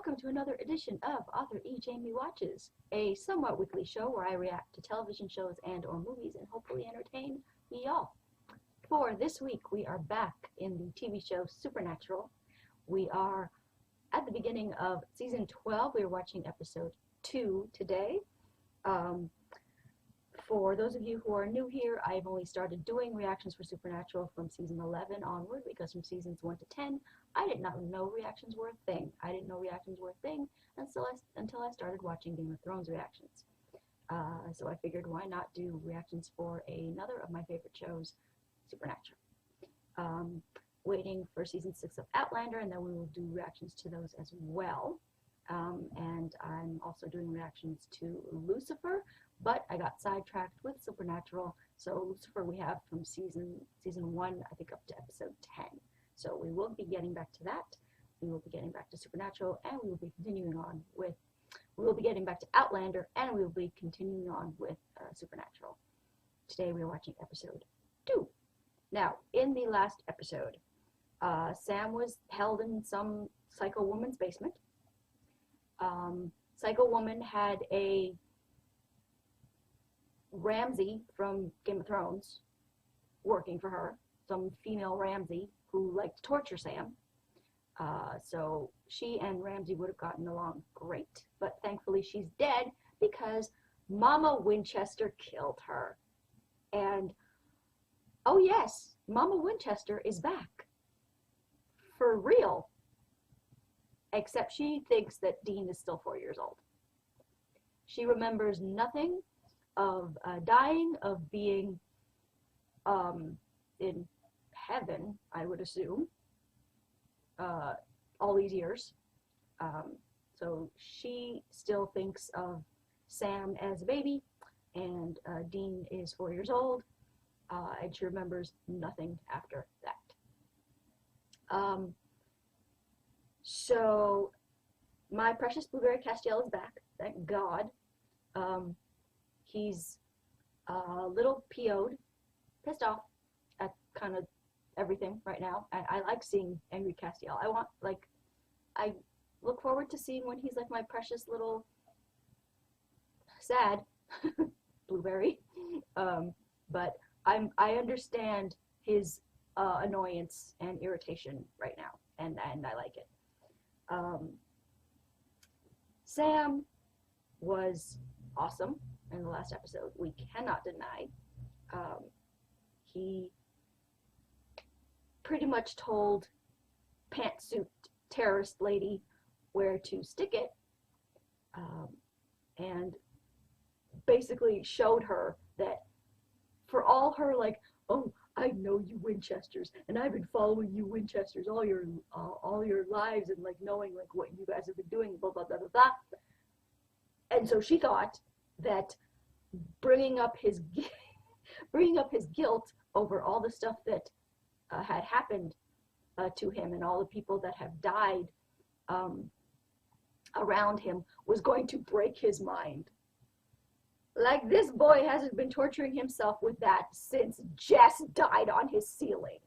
welcome to another edition of Author E. Jamie Watches, a somewhat weekly show where I react to television shows and or movies and hopefully entertain ye all. For this week, we are back in the TV show Supernatural. We are at the beginning of season 12. We are watching episode 2 today. For those of you who are new here, I've only started doing reactions for Supernatural from season 11 onward, because from seasons 1 to 10, I did not know reactions were a thing. I didn't know reactions were a thing until I started watching Game of Thrones reactions. So I figured, why not do reactions for another of my favorite shows, Supernatural. Waiting for season 6 of Outlander, and then we will do reactions to those as well. And I'm also doing reactions to Lucifer, but I got sidetracked with Supernatural. So Lucifer we have from season 1, I think, up to episode 10. So we will be getting back to that. We will be getting back to Supernatural, and we will be continuing on with, we will be getting back to Outlander, and we will be continuing on with Supernatural. Today we are watching episode 2. Now, in the last episode, Sam was held in some psycho woman's basement. Psycho woman had a Ramsay from Game of Thrones working for her, some female Ramsay who liked to torture Sam. So she and Ramsay would have gotten along great, but thankfully she's dead because Mama Winchester killed her. And oh yes, Mama Winchester is back. For real. Except she thinks that Dean is still 4 years old. She remembers nothing of dying, of being in heaven, I would assume, all these years. So she still thinks of Sam as a baby, and Dean is 4 years old, and she remembers nothing after that. So my precious Blueberry Castiel is back, thank God. He's a little PO'd, pissed off at kind of everything right now. I like seeing angry Castiel. I look forward to seeing when he's like my precious little sad Blueberry. But I understand his annoyance and irritation right now, and I like it. Sam was awesome in the last episode. We cannot deny. He pretty much told pantsuit terrorist lady where to stick it, and basically showed her that for all her like, oh, I know you Winchesters, and I've been following you Winchesters all your lives, and like knowing like what you guys have been doing, blah blah blah blah blah. And so she thought that bringing up his guilt over all the stuff that had happened to him and all the people that have died around him was going to break his mind. Like, this boy hasn't been torturing himself with that since Jess died on his ceiling.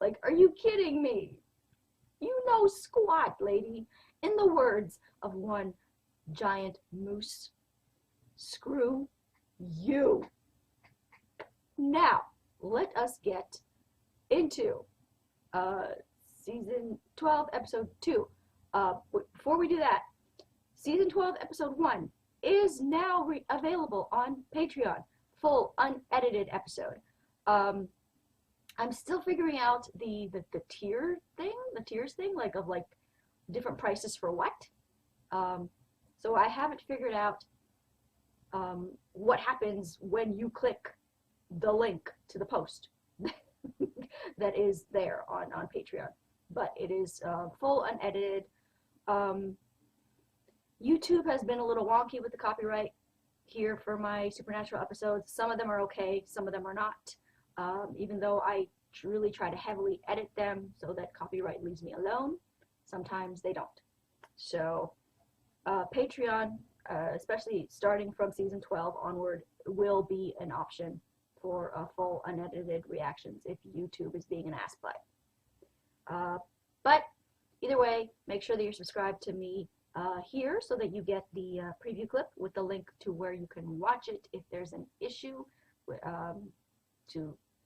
Like, are you kidding me? You know squat, lady. In the words of one giant moose, screw you. Now, let us get into season 12, episode 2. Before we do that, season 12, episode 1 is now available on Patreon, full unedited episode. I'm still figuring out the tiers thing, like of like different prices for what. So I haven't figured out what happens when you click the link to the post that is there on Patreon, but it is full unedited. YouTube has been a little wonky with the copyright here for my Supernatural episodes. Some of them are okay, some of them are not, even though I really try to heavily edit them so that copyright leaves me alone. Sometimes they don't. So Patreon, especially starting from season 12 onward, will be an option for full unedited reactions if YouTube is being an ass butt. But Either way, make sure that you're subscribed to me here so that you get the preview clip with the link to where you can watch it. If there's an issue,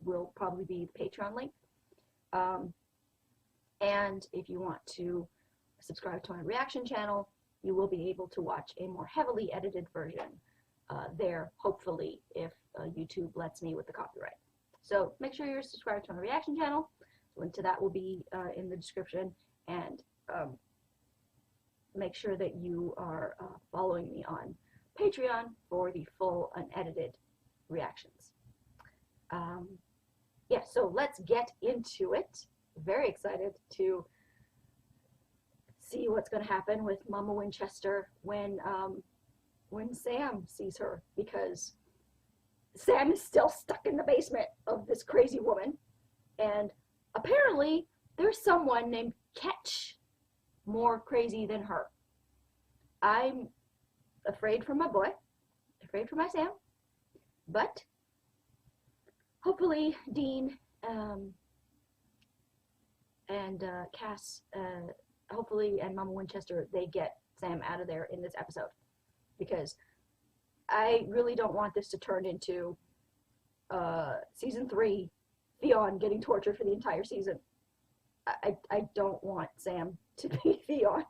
will probably be the Patreon link. And if you want to subscribe to my reaction channel, you will be able to watch a more heavily edited version there, hopefully, if YouTube lets me with the copyright. So make sure you're subscribed to my reaction channel. Link to that will be in the description, and make sure that you are following me on Patreon for the full unedited reactions. Yeah, so let's get into it. Very excited to see what's going to happen with Mama Winchester when Sam sees her, because Sam is still stuck in the basement of this crazy woman, and apparently there's someone named Ketch more crazy than her. I'm afraid for my boy, afraid for my Sam, but hopefully Dean and Cass, hopefully, and Mama Winchester, they get Sam out of there in this episode, because I really don't want this to turn into season 3, Theon getting tortured for the entire season. I don't want Sam to be Theon,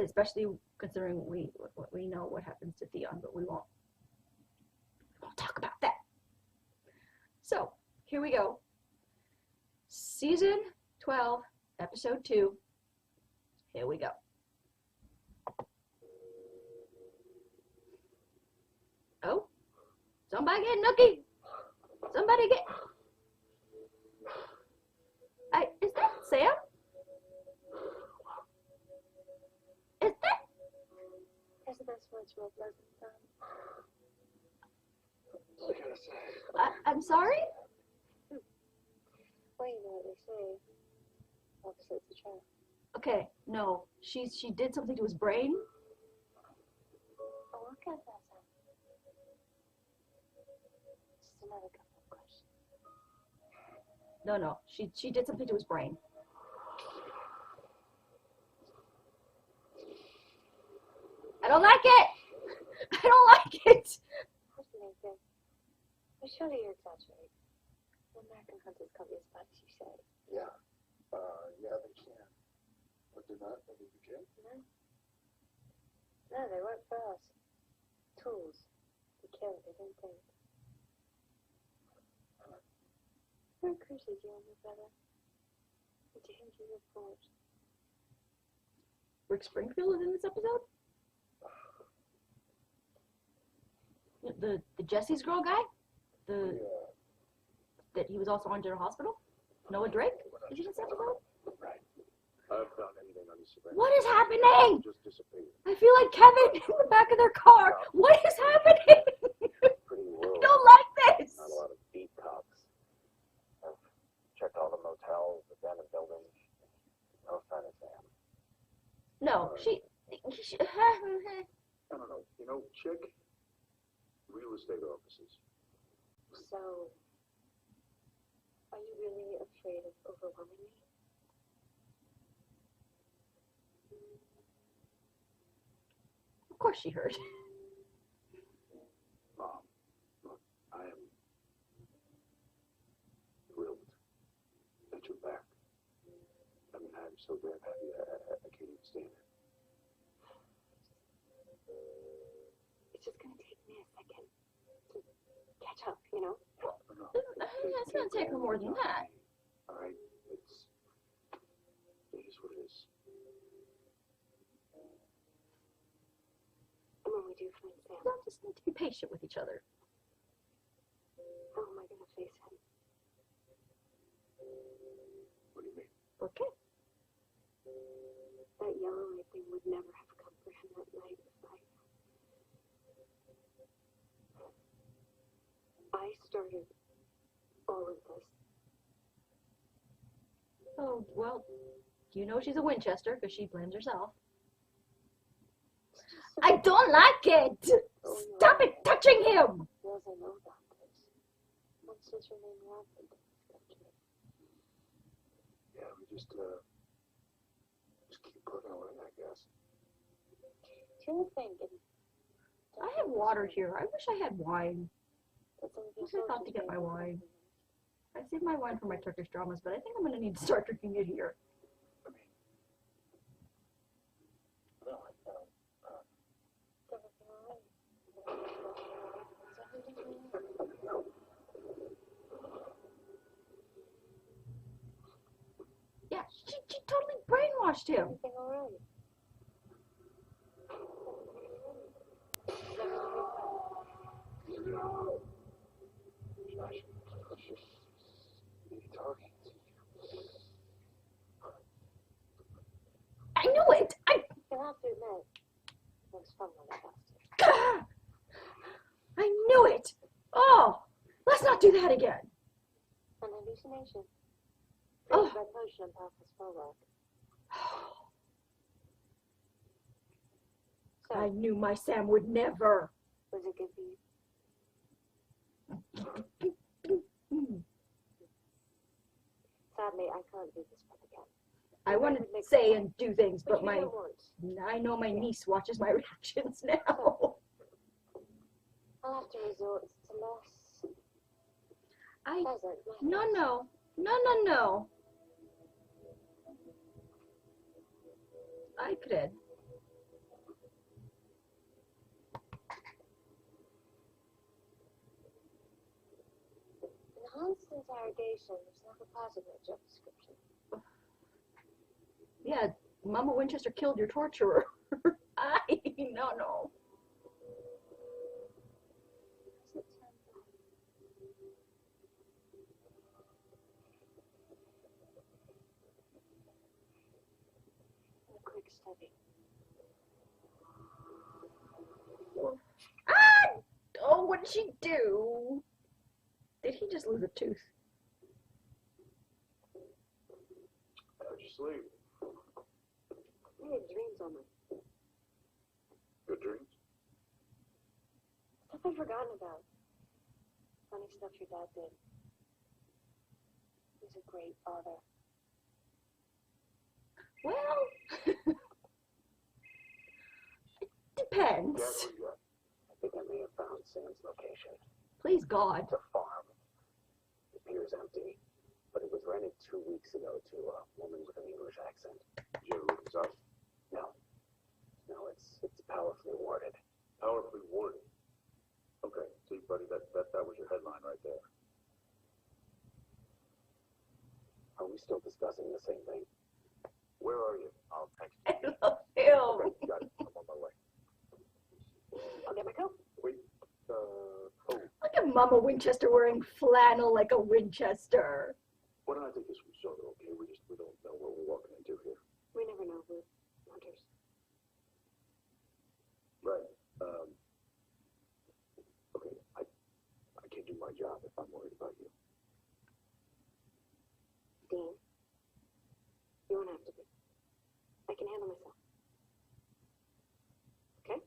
especially considering we know what happens to Theon, but we won't talk about that. So here we go. Season 12, episode 2. Here we go. Oh, somebody get Nookie. Somebody get. Is that Sam? Is that? Isn't this much more pleasant than? What can I say? I'm sorry? Well, you know what they say. Opposites attract. Okay, no. She did something to his brain. Oh, I'll get that then. Just another couple of questions. No. She did something to his brain. I don't like it! I don't like it! What's the main thing? But surely you're exaggerating. The American hunters can't be as bad as you say. Yeah. Yeah, they can. But they're not when they begin. No. No, they weren't for us. Tools. They kill, they don't think. Who recruited you and your brother? And to whom do you report? Rick Springfield is in this episode? The Jessie's girl guy? That he was also on General Hospital? Noah Drake? Is he in this episode? Right. I haven't found anything on his surveillance. What is happening? Just disappeared. I feel like Kevin in the back of their car. What is happening? Pretty I rural. don't like this. Not a lot of beat cops. I've checked all the motels, abandoned buildings. No sign of Sam. No, she I don't know. You know, chick, real estate offices. So, are you really afraid of overwhelming me? Of course she heard. Mom, look, I am thrilled that you're back. I mean, I'm so damn happy. I can't even stand it. It's just gonna take me a second to catch up, you know? No. It's gonna take her more than that. All right, it is what it is. And when we do find Sam, You'll just need to be patient with each other. how am I gonna face him? What do you mean? Okay. That yellow light thing would never have come for him that night if I started all of this. Oh, well, you know she's a Winchester because she blames herself. I don't like it! Stop it touching him! Yes, I know about this. Monsters remain rampant in this country. Yeah, we just Sure thing. I have water here. I wish I had wine. I wish I thought to get my wine. I saved my wine for my Turkish dramas, but I think I'm going to need to start drinking it here. Yeah, she totally brainwashed him. Everything alright? I knew it! You'll have to admit, it was fun when I lost it. I knew it! Oh! Let's not do that again! An hallucination. Oh. Red potion and powerful spell work. So, I knew my Sam would never. was it good for you? Sadly, I can't do this part again. I want to say and do things, but Which you don't want. I know my niece watches my reactions now. I'll have to resort to less I pleasant no. I could. Enhanced interrogation is not a part of your job description. Yeah, Mama Winchester killed your torturer. No. A quick study. Ah! Oh, what did she do? Did he just lose a tooth? How'd you sleep? I had dreams on me. Good dreams? Stuff I've forgotten about. Funny stuff your dad did. He was a great father. Well, it depends. I think I may have found Sam's location. Please, God. It's a farm. It appears empty, but it was rented 2 weeks ago to a woman with an English accent. Did you ever look this up? No, it's powerfully worded. Powerfully worded? Okay, see, buddy, that was your headline right there. Are we still discussing the same thing? Where are you? I'll text you. I love him. Okay, got it. I'm on my way. I'll get my coat. Wait, Look at Mama Winchester wearing flannel like a Winchester. why don't I take this from Soda, okay? We don't know what we're walking into here. We never know, we're hunters. Right. Okay, I can't do my job if I'm worried about you. Dean, you won't have to be. I can handle myself. Okay?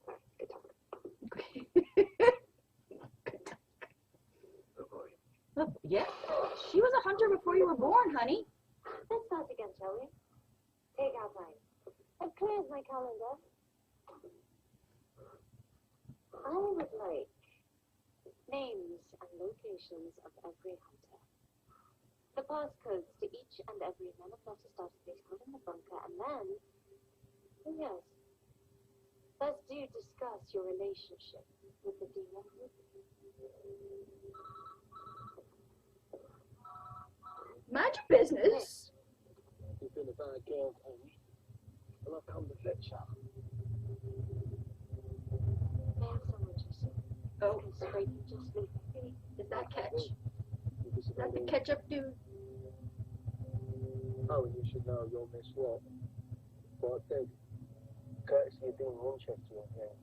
Alright, good talk. Oh boy. Oh, yeah, she was a hunter before you were born, honey. Let's start again, shall we? Take our time. I've cleared my calendar. I would like names and locations of every hunter. The passcodes to each and every Manifesta database held in the bunker, and then, oh yes, let's discuss your relationship with the demon. Mind your business. You've been a bad girl, Tony. Well, I've come to fetch her. May I have some Winchester? Oh, Straight, just leave me. is that catch? Is that the ketchup dude? Oh, you should know you'll miss what? What I said. Courtesy of being Winchester on here.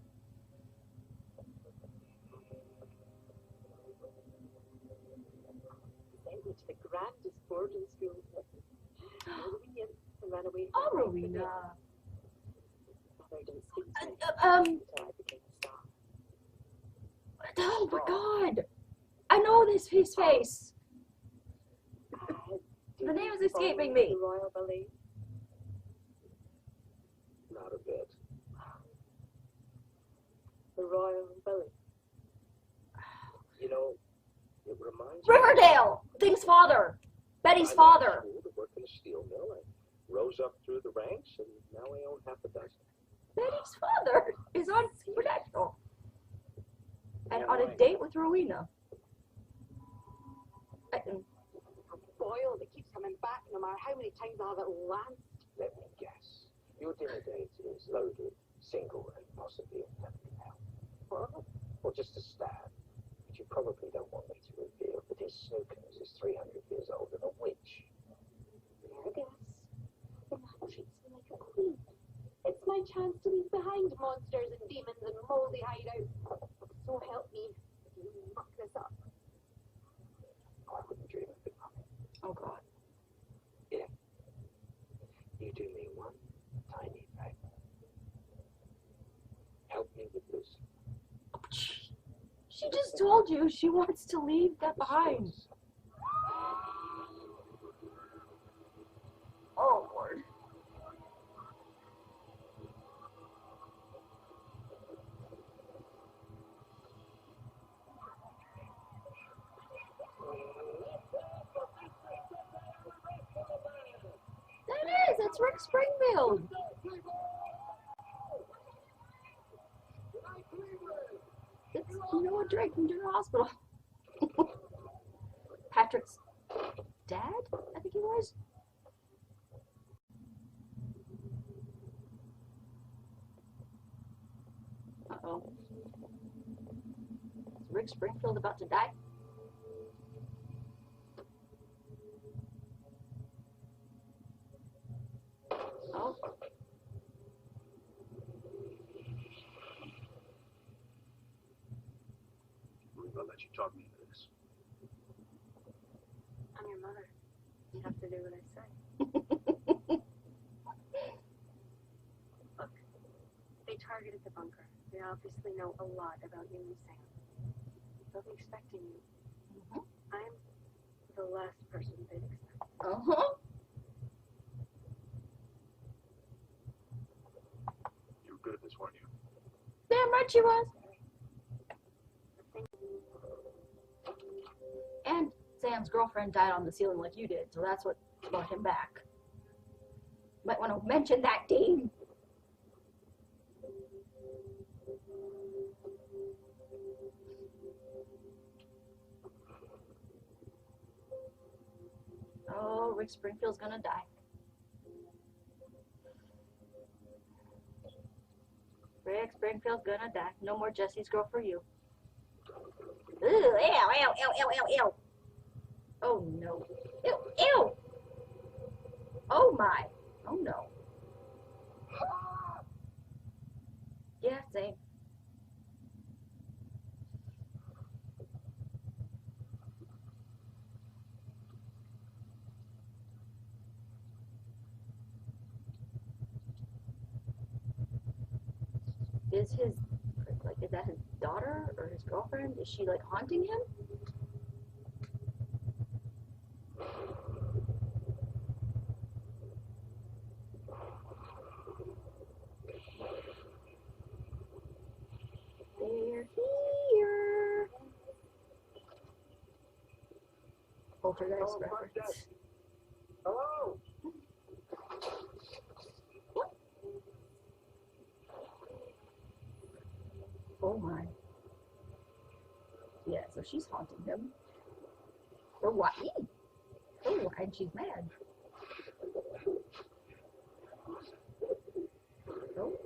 Sandwich the grandest boarding school. Halloween and ran away Oh, from Rowena. Mother didn't speak to me until I became a star. Oh my God. I know his face. The name is escaping me. The royal ballet. Not a bit. The royal Billy. You know, it reminds Riverdale! Thing's father! Betty's father! I worked in a steel mill. I rose up through the ranks, and now I own half a dozen. Betty's father is on Supernatural. And on a date with Rowena. Boil that keeps coming back no matter how many times I have it lanced. Let me guess. Your dinner date is loaded, single, and possibly indefinitely now. What? Or just a stab. But you probably don't want me to reveal that his snookers is 300 years old and a witch. I guess. The man treats me like a queen. It's my chance to leave behind monsters and demons and moldy hideouts. So help me if you muck this up. I wouldn't dream of it, Mummy. Oh god. You do me one tiny favor. Help me with Lucy. She just told you she wants to leave that behind. Oh Lord. That is, it's Rick Springfield. It's Noah Drake from General Hospital. Patrick's dad, I think he was. Uh-oh. Is Rick Springfield about to die? Oh. I'm gonna let you talk me into this. I'm your mother. You have to do what I say. Look, they targeted the bunker. They obviously know a lot about you and Sam. They'll be expecting you. I'm the last person they'd expect. Uh-huh. You were good at this, weren't you? Damn right she was. And Sam's girlfriend died on the ceiling like you did, so that's what brought him back. Might want to mention that, Dean. Oh, Rick Springfield's gonna die. Rick Springfield's gonna die. No more Jessie's girl for you. Ooh, ew, ew, ew, ew, ew, ew. Oh no. Ew, ew. Oh my. Oh no. Yeah, same. Is his, like, is that his daughter or his girlfriend? Is she, like, haunting him? They're here. Poltergeist reference. Hello? Oh my. Yeah, so she's haunting him. For what? For why? And she's mad. Oh.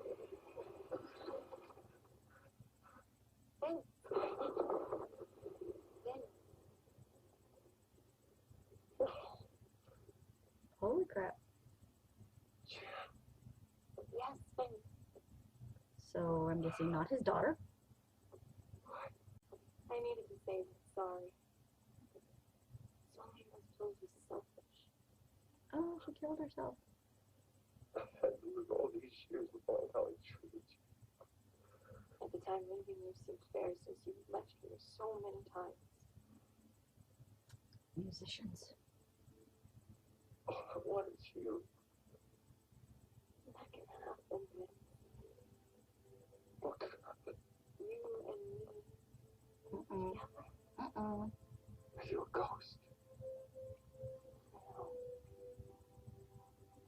Holy crap. Yes, Ben. So I'm guessing not his daughter. I needed to say sorry. So many of us told you selfish. Oh, she killed herself. I've had to live all these years with all how I treated you. At the time, leaving you seemed fair since you left me so many times. Musicians. All I want is you. That can happen, Ben. What could happen? You Mm-mm. Uh-uh. Are you a ghost?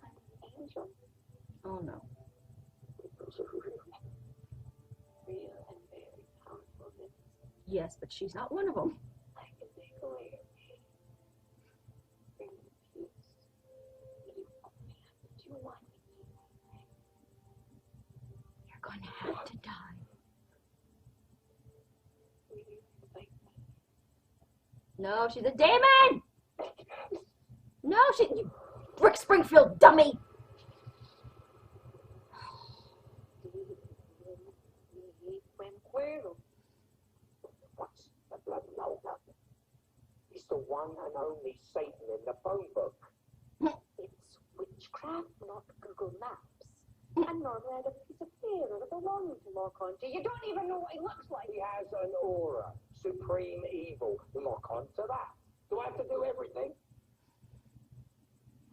I'm an angel. Oh no. Those are real. Real and very powerful things. Yes, but she's not one of them. I can take away your pain. Bring you peace. You only have to do one thing. You're going to have to die. Will you invite me? No, she's a demon! No, you Rick Springfield, dummy! What's the bloody matter? He's the one and only Satan in the phone book. It's witchcraft, not Google Maps. I'm not read a piece of paper that belongs to lock onto. You don't even know what he looks like. He has an aura. Supreme evil. Lock onto that. Do I have to do everything?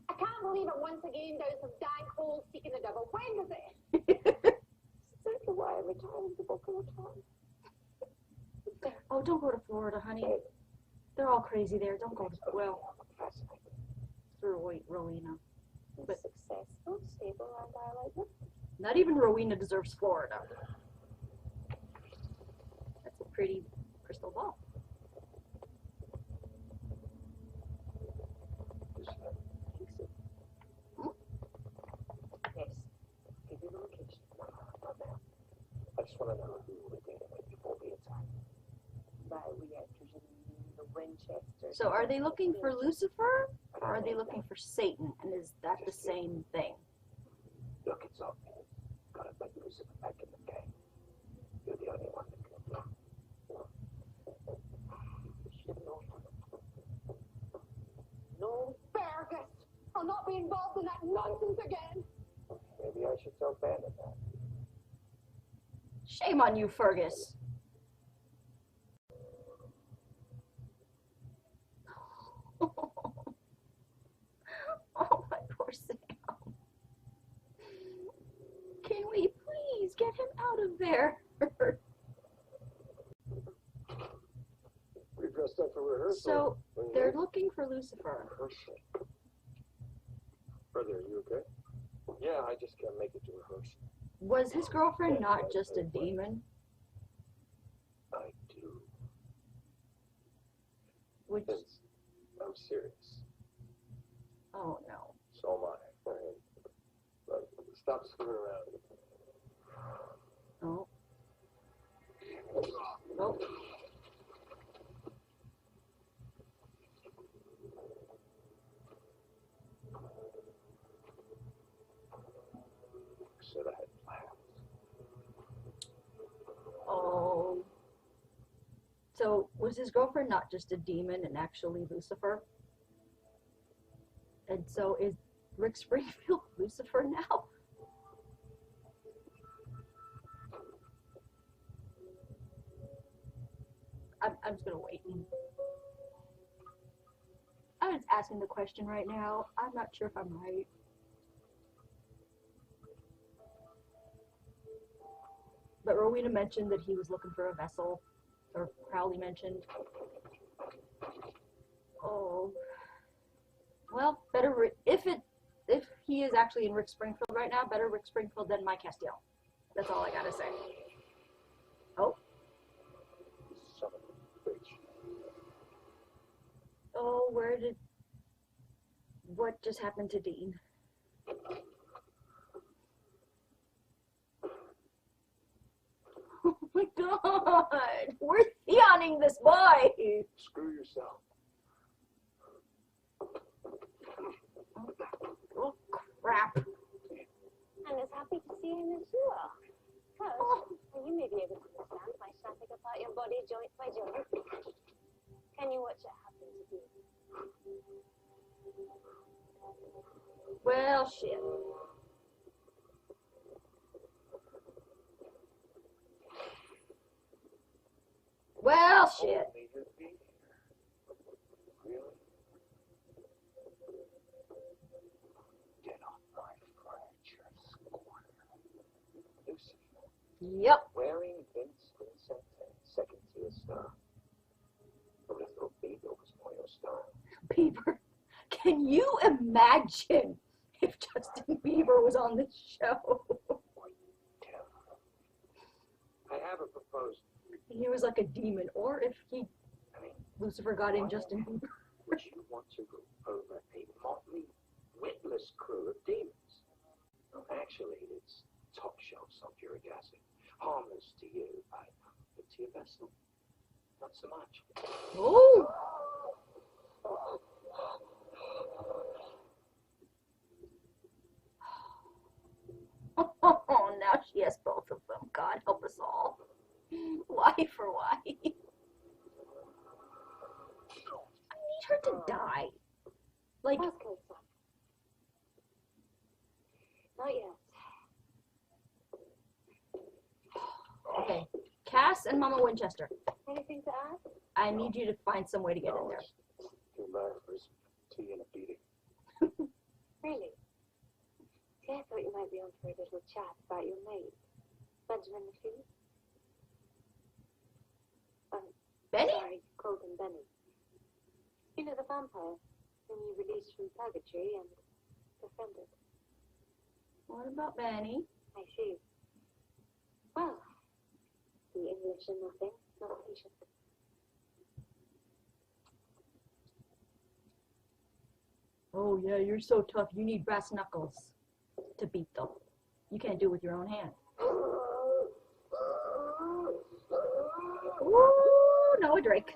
I can't believe it once again down some dank hole seeking the devil. When does it? Exactly why I retired the book of time. Oh, don't go to Florida, honey. They're all crazy there. Don't go to, well, through Rowena. But Successful, stable, and I like it. not even Rowena deserves Florida. That's a pretty crystal ball. Yes. Give you the location. Not now. I just want to know who we're dealing with before we attack. By reactors in the Winchester. So are they looking for Lucifer, or are they looking for Satan? And is that the same thing? Look, it's obvious. Gotta put Lucifer back in the game. You're the only one that can do it. Should know. No, Fergus! I'll not be involved in that nonsense again! Maybe I should tell Bandit that. Shame on you, Fergus. Oh, my poor Sam. Can we please get him out of there? We dressed up for rehearsal. So, they're looking for Lucifer. Rehearsal. Brother, are you okay? Yeah, I just can't make it to rehearsal. Was his girlfriend not just a demon? I do. Which, Vince, I'm serious. oh no. So am I. Right? But stop screwing around. Oh. Oh. Said I had plans. Oh. So, was his girlfriend not just a demon and actually Lucifer? And so is Rick Springfield Lucifer now? I'm just gonna wait. I'm just asking the question right now. I'm not sure if I'm right. But Rowena mentioned that he was looking for a vessel, or Crowley mentioned. Oh, well, better if he is actually in Rick Springfield right now, better Rick Springfield than Mike Castiel. That's all I gotta say. Oh, Son of a bitch. oh, what just happened to Dean? Oh my God, we're theoning this boy. Screw yourself. Oh crap. And is happy to see him as well. Because you may be able to understand my snapping apart your body joint by joint. Can you watch it happen to you? Well, shit. Well, shit. Only to be here. Really? Get off my furniture, squire. Lucifer. Yep. Wearing Vince Vincent and second tier star. Bieber. Can you imagine if Justin Bieber was on this show? I have a proposal. He was like a demon, or if Lucifer got in Justin Bieber. Would you want to go over a motley, witless crew of demons? Well, actually, it's top shelf sulfuric acid. Harmless to you, but to your vessel, not so much. Oh! Oh, now she has both of them. God help us all. Why for why? I need her to die. Like, Passcode, son. Not yet. okay, Cass and Mama Winchester, Anything to add? I need you to find some way to get in there. Too bad for his tea and a beating. Really? See, I thought you might be on for a little chat about your mate, Benjamin McPhee. Benny? Sorry, called him Benny. You know, the vampire whom you released from purgatory and befriended. What about Benny? I see. Well, the English and nothing, not patient. Oh yeah, you're so tough. You need brass knuckles to beat them. You can't do it with your own hand. Ooh, Noah Drake.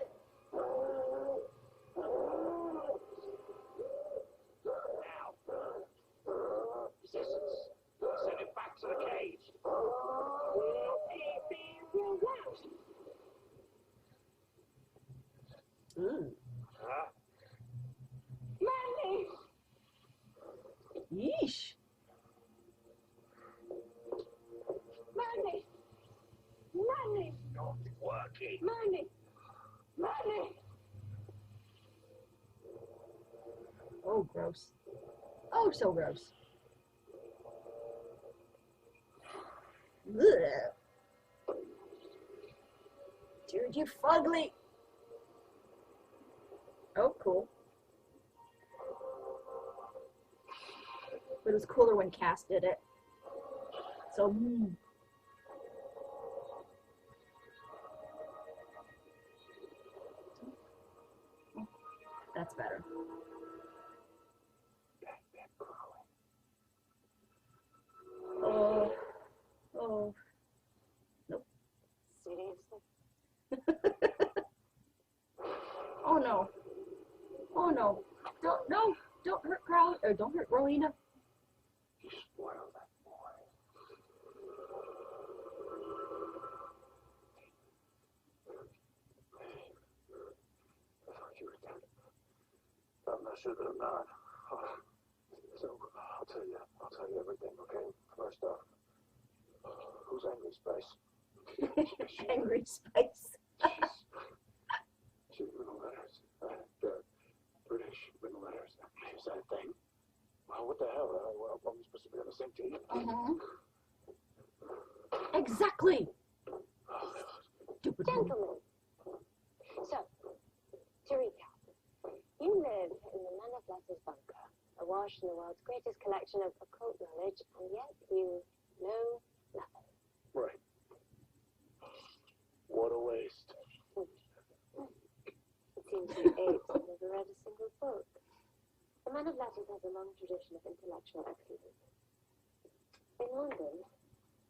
Resistance. Send it back to the cage. Ooh. Manny! Yeesh. Manny! Manny! Not working. Manny! Manny! Oh, gross. Oh, so gross. Ugh. Dude, you fugly. Oh, cool. But it was cooler when Cass did it. So, that's better. Oh, oh, nope. Seriously? Oh no. Oh no. Don't hurt Crowley, or don't hurt Rowena. You spoiled that boy. I thought you were dead. I should have not. So, I'll tell you everything, okay? First off, who's Angry Spice? Angry Spice. She's middle letters. British middle letters. Is that a thing? Well, what the hell? Are we supposed to be on the same team? Exactly. Oh, Stupid woman. Gentlemen. So, to recap, you live in the Man of Letters bunker, awash in the world's greatest collection of occult knowledge, and yet you know nothing. right. What a waste. It seems you apes have never read a single book. The Man of Letters has a long tradition of intellectual excellence. In London,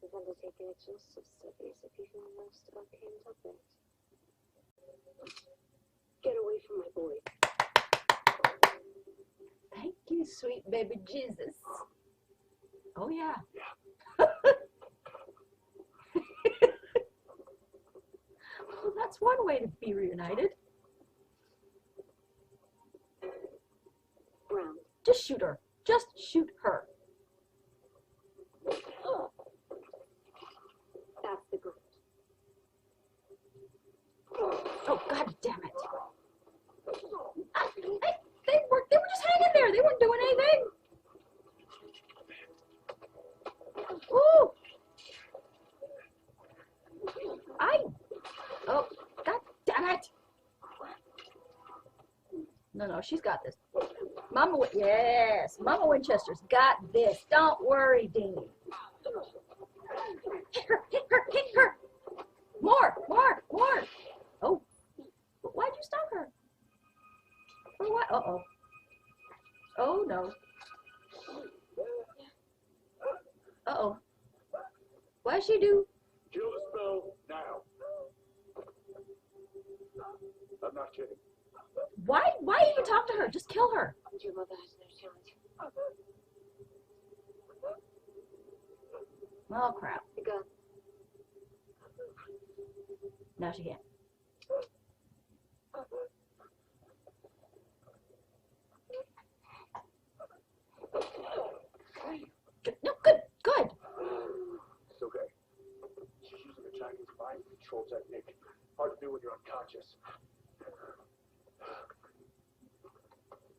we've undertaken exhaustive studies of even the most arcane topics. Get away from my boy. Thank you, sweet baby Jesus. Oh yeah. Well, that's one way to be reunited. Brown. Just shoot her. Just shoot her. That's the group. Oh, god damn it. They were just hanging there. They weren't doing anything. Ooh. Oh, god damn it. No. No, she's got this. Yes, Mama Winchester's got this. Don't worry, Dean. Hit her, hit her, hit her. More. Oh, why'd you stop her? For what? Uh-oh. Oh, no. Uh-oh. What'd she do? Kill the spell now. I'm not kidding. Why even talk to her? Just kill her. Your mother has no chance. Oh, crap. The gun. Now she can't. No, good. It's okay. She's using a Chinese mind control technique. Hard to do when you're unconscious.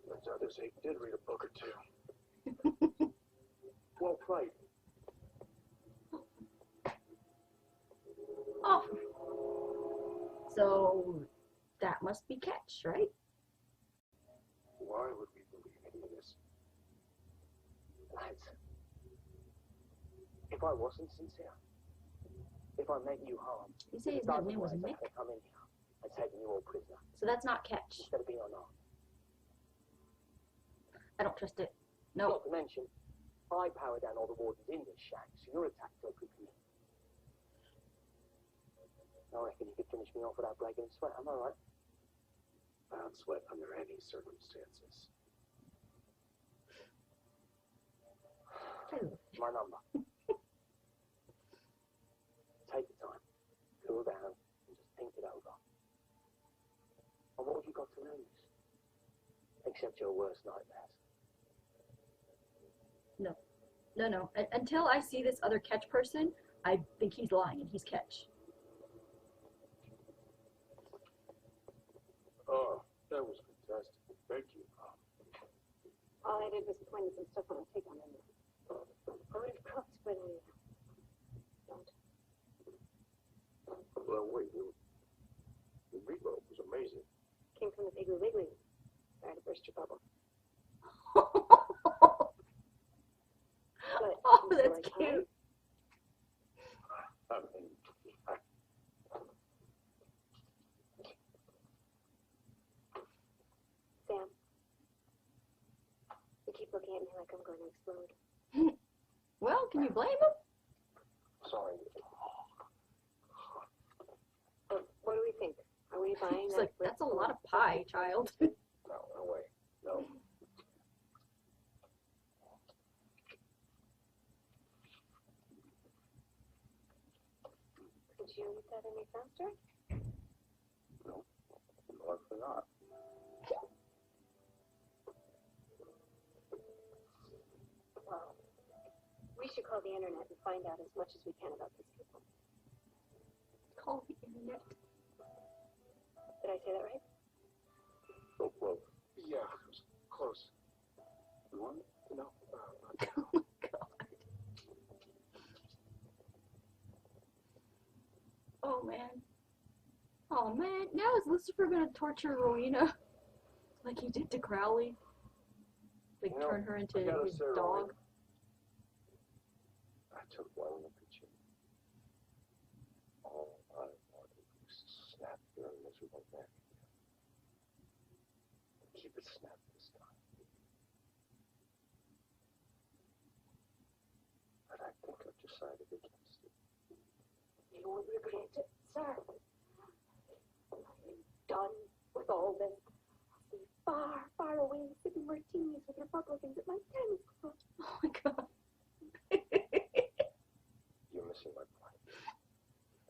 Turns out this ape did read a book or two. Well played. Oh. So that must be catch, right? Why would we believe any of this? Lads, if I wasn't sincere, if I meant you harm, You say his dozen name was ways I Mick, could come in here and taken you all prisoner, so that's not catch. instead of being unarmed. I don't trust it. No. Not to mention, I power down all the wardens in this shack, so your attack go good for me. I reckon you could finish me off without breaking a sweat, am I right? I don't sweat under any circumstances. My number. Take the time, cool down, and just think it over. And what have you got to lose? Except your worst nightmares. No. Until I see this other catch person, I think he's lying and he's catch. Oh, that was fantastic. Thank you. All I did was point some stuff on a tape on them. I would have cooked, but I don't. Well, wait. The meatloaf was amazing. Came from the Piggly Wiggly. Sorry to burst your bubble. But Oh, you that's like cute. mine? I mean, Sam, you keep looking at me like I'm going to explode. Well, can you blame him? sorry. What do we think? Are we buying He's that? like, that's a lot of pie, child. No way. No. Could you eat that any faster? No. Likely not. Well, we should call the internet and find out as much as we can about these people. Call the internet. Did I say that right? Oh, well, yeah, it was close. You want it? No. Oh my god. Oh man. Oh man. Now is Lucifer gonna torture Rowena like he did to Crowley? Like You know, turn her into I gotta his say, dog? I took one look at you. All I wanted was to snap your miserable neck. Keep it snapped this time. But I think I've decided against it. You won't regret it, sir. I'm done with all this. I'll be far, far away sipping martinis with Republicans at my tennis club. Oh my god. You're missing my point.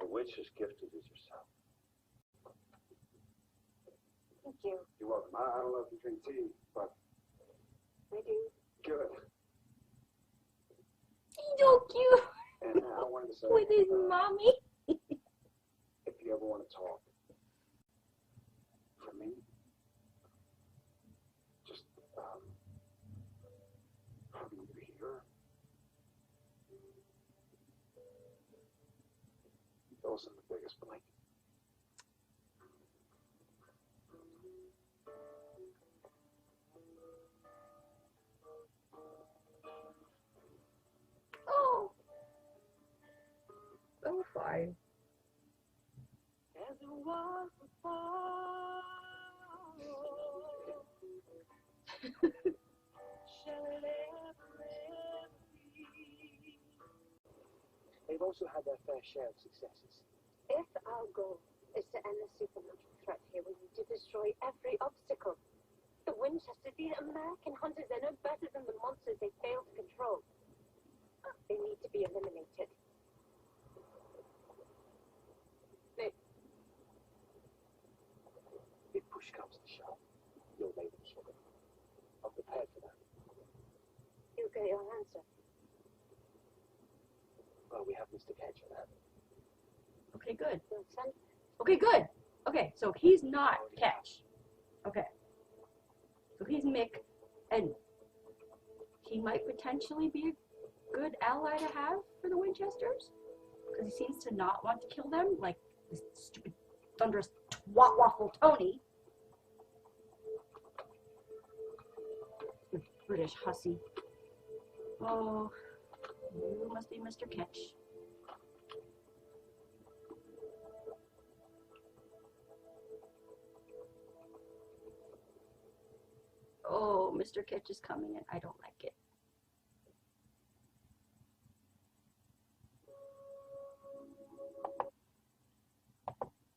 A witch as gifted as yourself. Thank you. You're welcome. I don't know if you drink tea, but I do. good. He's so cute And I wanted to say, with his mommy. if you ever want to talk, for me, just having you here, those are the biggest blanket. die. As it was before, shall it ever be? They've also had their fair share of successes. If our goal is to end the supernatural threat here, we need to destroy every obstacle. The Winchesters, these American hunters, they're no better than the monsters they fail to control. They need to be eliminated. If push comes to shove, you'll make them sort of. I'm prepared for that. You'll get your answer. Well, we have Mr. Ketch for that. Okay, good. Your son? Okay, good. Okay, so he's not Ketch. Okay. So he's Mick, and he might potentially be a good ally to have for the Winchesters, because he seems to not want to kill them, like this stupid, thunderous twat waffle Tony. You British hussy. Oh, you must be Mr. Ketch. Oh, Mr. Ketch is coming and I don't like it.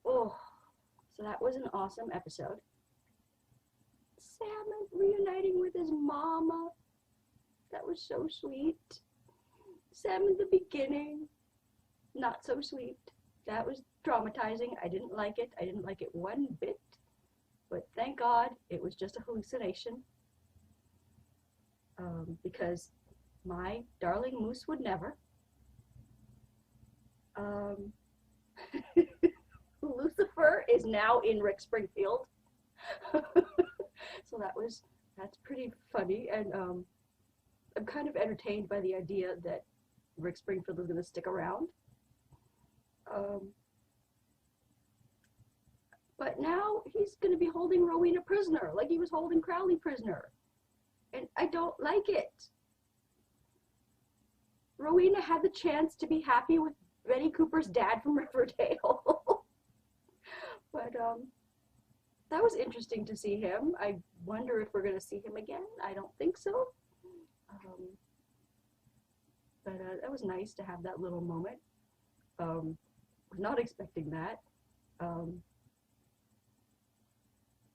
Oh, so that was an awesome episode. Sam reuniting with his mama. That was so sweet. Sam in the beginning, not so sweet. That was traumatizing. I didn't like it. I didn't like it one bit. But thank God it was just a hallucination. Because my darling Moose would never. Lucifer is now in Rick Springfield. So that's pretty funny, and I'm kind of entertained by the idea that Rick Springfield is going to stick around. But now he's going to be holding Rowena prisoner, like he was holding Crowley prisoner. And I don't like it. Rowena had the chance to be happy with Betty Cooper's dad from Riverdale. But that was interesting to see him. I wonder if we're going to see him again. I don't think so. But that was nice to have that little moment. Was not expecting that.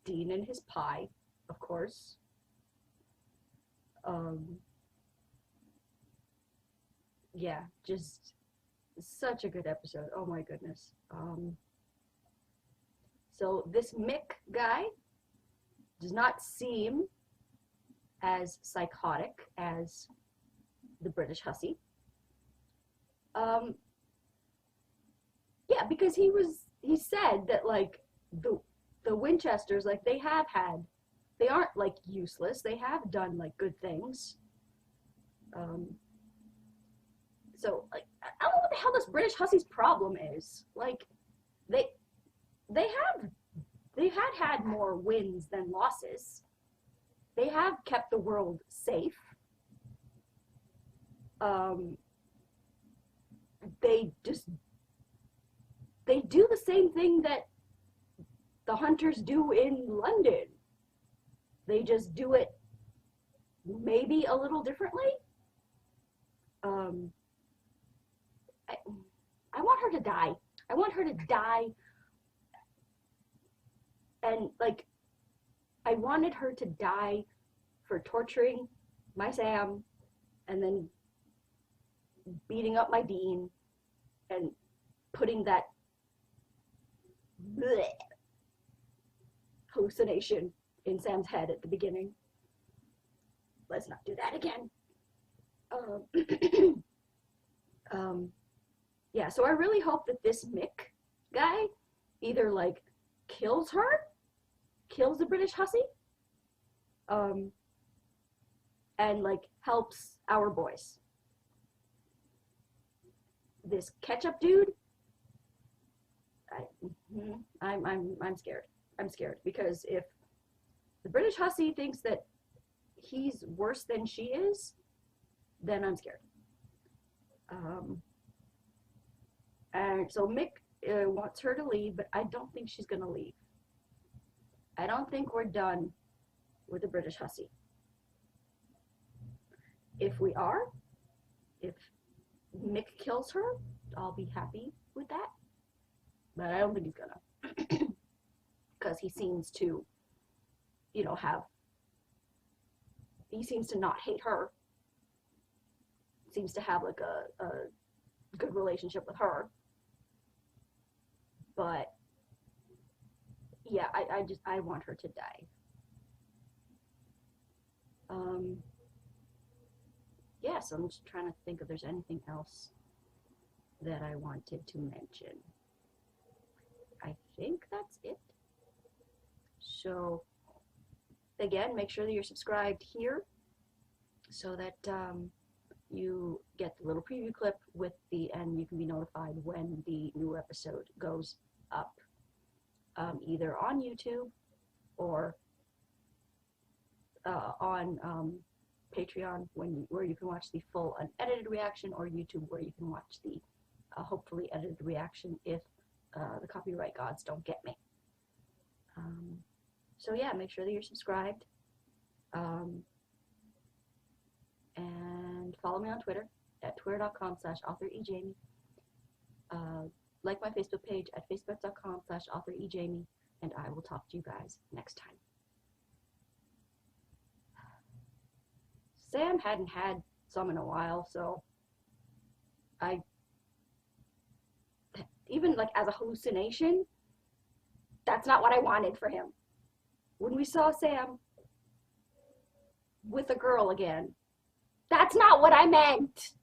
Dean and his pie, of course. Yeah, just such a good episode. Oh my goodness. So this Mick guy does not seem as psychotic as the British hussy. Yeah, because he said that, like, the Winchesters, like, they aren't, like, useless. They have done, like, good things. So, like, I don't know what the hell this British hussy's problem is. Like, they had more wins than losses. They have kept the world safe. They do the same thing that the hunters do in London. They just do it maybe a little differently. I want her to die. I want her to die. And, like, I wanted her to die for torturing my Sam and then beating up my Dean and putting that bleh hallucination in Sam's head at the beginning. Let's not do that again. Yeah, so I really hope that this Mick guy either, like, kills the British hussy, and, like, helps our boys. This ketchup dude, I'm scared. I'm scared because if the British hussy thinks that he's worse than she is, then I'm scared. And so Mick wants her to leave, but I don't think she's going to leave. I don't think we're done with the British hussy. If we are, if Mick kills her, I'll be happy with that. But I don't think he's gonna. Because he seems to, you know, he seems to not hate her. Seems to have like a good relationship with her. But yeah, I want her to die. Yeah, so I'm just trying to think if there's anything else that I wanted to mention. I think that's it. So again, make sure that you're subscribed here so that you get the little preview clip and you can be notified when the new episode goes up, either on YouTube or on Patreon where you can watch the full unedited reaction, or YouTube where you can watch the hopefully edited reaction if the copyright gods don't get me. So yeah, make sure that you're subscribed, and follow me on Twitter at twitter.com/authorejamie. Like my Facebook page at facebook.com/authorejamie, and I will talk to you guys next time. Sam hadn't had some in a while, so even like as a hallucination, that's not what I wanted for him. When we saw Sam with a girl again, that's not what I meant.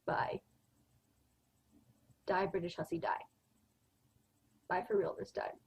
Bye. Die, British hussy, die. Bye for real this time.